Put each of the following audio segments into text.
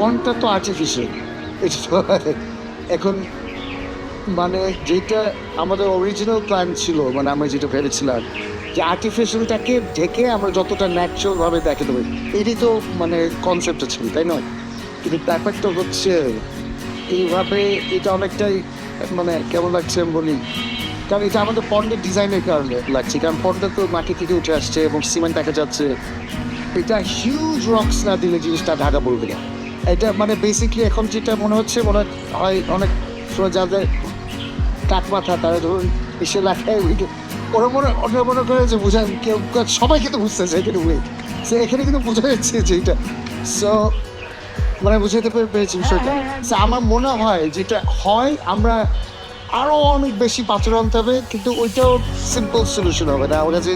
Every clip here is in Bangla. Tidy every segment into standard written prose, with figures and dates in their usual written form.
পন্ডটা তো আর্টিফিশিয়াল। এখন মানে যেটা আমাদের অরিজিনাল প্ল্যান ছিল, মানে আমরা যেটা ভেবেছিলাম যে আর্টিফিশিয়ালটাকে ঢেকে আমরা যতটা ন্যাচারালভাবে দেখাতে পারি, এটাই তো মানে কনসেপ্টটা ছিল, তাই নয়? কিন্তু ব্যাপারটা হচ্ছে এইভাবে এটা অনেকটাই মানে কেমন লাগছে আমি বলি, কারণ এটা আমাদের পন্ডের ডিজাইনের কারণে লাগছে, কারণ পন্ডটা তো মাটি থেকে উঠে আসছে এবং সিমেন্ট দেখা যাচ্ছে। এটা হিউজ রক্স না দিলে জিনিসটা ঢাকা পড়বে না। এটা মানে বেসিকলি এখন যেটা মনে হচ্ছে মনে হয় অনেক সময় যাদের কাক মাথা তারা ধরুন এসে লেখায় ওরা মনে করে যে বোঝা কেউ সবাইকে তো বুঝতেছে এখানে ওয়েট সে এখানে কিন্তু বোঝা যাচ্ছে যে এটা সো মানে বুঝাতে পেরেছি বিষয়টা। সো আমার মনে হয় যেটা হয় আমরা আরও অনেক বেশি পাথর আনতে হবে, কিন্তু ওইটাও সিম্পল সলিউশন হবে না। ওরা যে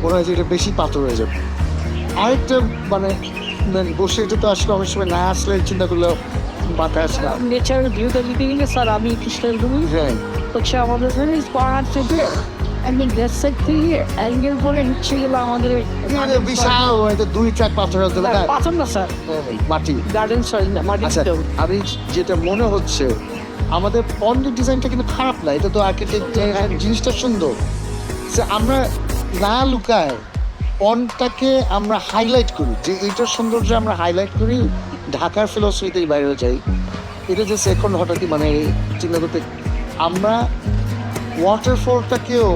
মনে হয় যে এটা বেশি পাথর হয়ে যাবে। আরেকটা মানে বসে এটা তো আসলে অনেক সময় না আসলে চিন্তা করলেও মাথায় আসে না। নেচারের ভিউটা দিতে গেলে স্যার আমি কৃষ্ণের তুমি হ্যাঁ হচ্ছে আমাদের পাহাড় থেকে একদিন দেশের থেকে অ্যাঙ্গেল করে হচ্ছে গেলো আমাদের এটা বিশাল হয়তো 2 ট্রাক পাথর হতে পারে। পাথর না স্যার, মাটি গার্ডেন সরি না মাটি। আচ্ছা আমি যেটা মনে হচ্ছে আমাদের পন্ডের ডিজাইনটা কিন্তু খারাপ না, এটা তো আর্কিটেক্ট জিনিসটা সুন্দর। সে আমরা না লুকায় পন্ডটাকে আমরা হাইলাইট করি, যে এইটার সৌন্দর্য আমরা হাইলাইট করি, ঢাকার ফিলসফিতেই বাইরে যাই। এটা যে এখন হঠাৎই মানে চিন্তা করতে আমরা ওয়াটারফলটাকেও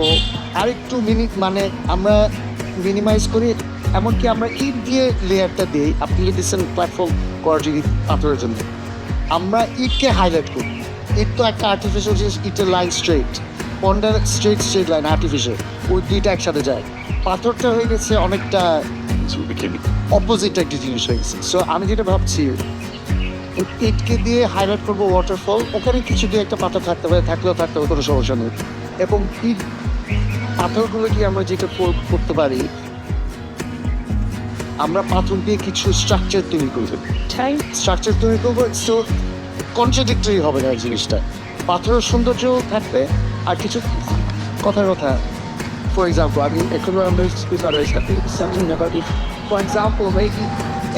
আরেকটু মানে আমরা মিনিমাইজ করি, এমনকি আমরা ইট দিয়ে লেয়ারটা দিই। আপনি দিচ্ছেন প্ল্যাটফর্ম করার যদি পাথরের জন্য আমরা ইটকে হাইলাইট করি। ইট তো একটা আর্টিফিশিয়াল জিনিস, ইটের line straight, ponder straight line artificial, ওই দুইটা একসাথে যায়। পাথরটা হয়ে গেছে অনেকটা অপোজিট একটা জিনিস হয়ে গেছে। সো আমি যেটা ভাবছি ইটকে দিয়ে হাইলাইট করবো ওয়াটারফল, ওখানে কিছু দিয়ে একটা পাথর থাকতে পারে, থাকলেও থাকতে হবে, কোনো সমস্যা নেই। এবং ইট পাথরগুলো কি আমরা যেটা করতে পারি, আমরা পাথর দিয়ে কিছু স্ট্রাকচার তৈরি করবো, স্ট্রাকচার তৈরি করবো। সো কন্ট্রাডিক্টরি হবে না জিনিসটা, পাথরের সৌন্দর্য থাকবে আর কিছু কথার কথা। ফর এক্সাম্পল আমি এখন ফর এক্সাম্পল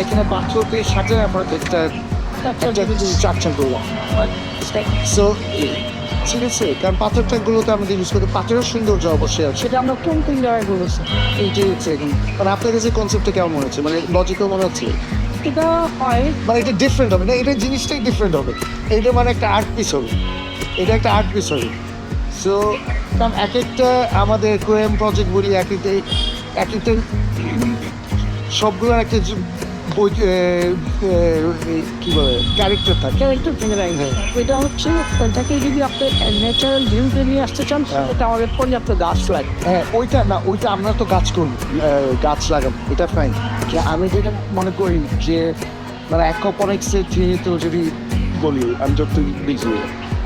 এখানে পাথর দিয়ে সাজায় আমরা একটা স্ট্রাকচার করলাম। সো ঠিক আছে, কারণ পাথরটাগুলোতে আমাদের ইউজ করতে পাথরের সৌন্দর্য অবশ্যই আছে। সেটা আমরা কোন তিন জায়গায় বলেছি এইটাই হচ্ছে এখন মানে আপনার কাছে কনসেপ্টটা কেমন মনে হচ্ছে, মানে লজিক্যাল মনে হচ্ছে? এটা হয় মানে এটা ডিফারেন্ট হবে না, এটা জিনিসটাই ডিফারেন্ট হবে। এটা মানে একটা আর্ট পিস হবে, এটা একটা আর্ট পিস হবে। সো কারণ এক একটা আমাদের কোয়েম প্রজেক্ট বলি এক একটা সবগুলোর একটা বই কী বলে ক্যারেক্টার থাকে। ক্যারেক্টার থেকে রাইট। এটা হচ্ছে এটাকে যদি আপনি ন্যাচারাল ভিউতে নিয়ে আসতে চান সেটা আমাদের পর্যাপ্ত গাছ লাগে। হ্যাঁ ওইটা না, ওইটা আমরা তো গাছ করি, গাছ লাগাবো, এটা ফাইন। যে আমি যেটা মনে করি যে মানে অ্যাকোপনিক্সের যেহেতু যদি বলি আমি যত বুঝি,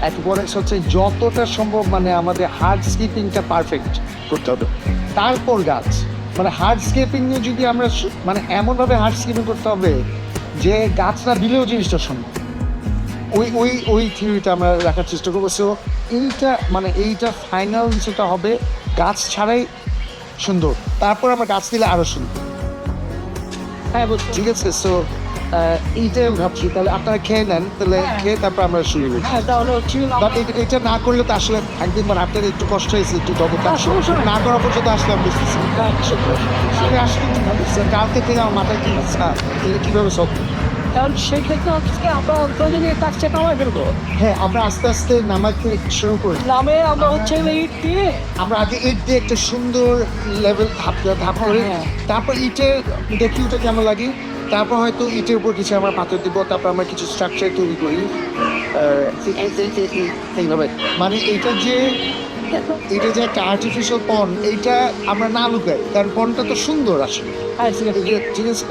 অ্যাকোপনিক্স হচ্ছে যতটা সম্ভব মানে আমাদের হার্ডস্কেপিংটা পারফেক্ট করতে হবে, তারপর গাছ। মানে হার্ডস্কেপিং নিয়ে যদি আমরা মানে এমনভাবে হার্ডস্কেপিং করতে হবে যে গাছ না দিলেও জিনিসটা সম্ভব, ওই থিওরিটা আমরা রাখার চেষ্টা করবো। সো এইটা মানে এইটা ফাইনাল যেটা হবে গাছ ছাড়াই সুন্দর, তারপর আমরা গাছ দিলে আরও সুন্দর। হ্যাঁ ঠিক আছে, সো এইটাই ভাবছি। তাহলে আপনারা খেয়ে নেন, তাহলে খেয়ে তারপর আমরা শুরু করি। হ্যাঁ তাহলে হচ্ছে বাট এটা না করলে তো আসলে একদিন মানে আপনার একটু কষ্ট হয়েছে, একটু না করা পর্যন্ত আসলে আমি বুঝতেছি আসলে কালকে থেকে আমার মাথায় কি এটা কীভাবে সব। কারণ সেক্ষেত্রে হচ্ছে আমরা অন্তর্জাতীয় কাজটা নামাই ফেলবো। হ্যাঁ আমরা আস্তে আস্তে নামাতে শুরু করি। নামে আমরা হচ্ছে ইট দিয়ে আমরা আগে ইট দিয়ে একটা সুন্দর লেভেল ধাপ করি, তারপর ইটের দেখি ওটা কেমন লাগে, তারপর হয়তো ইটের উপর কিছু আমরা পাথর দিব, তারপর আমরা কিছু স্ট্রাকচার তৈরি করি এইভাবে। মানে এটা যে একটা আর্টিফিশিয়াল পন্ড, এইটা আমরা না লুকাই, কারণ পন্ডটা তো সুন্দর আসলে। হ্যাঁ ঠিক আছে। ঠিক আছে।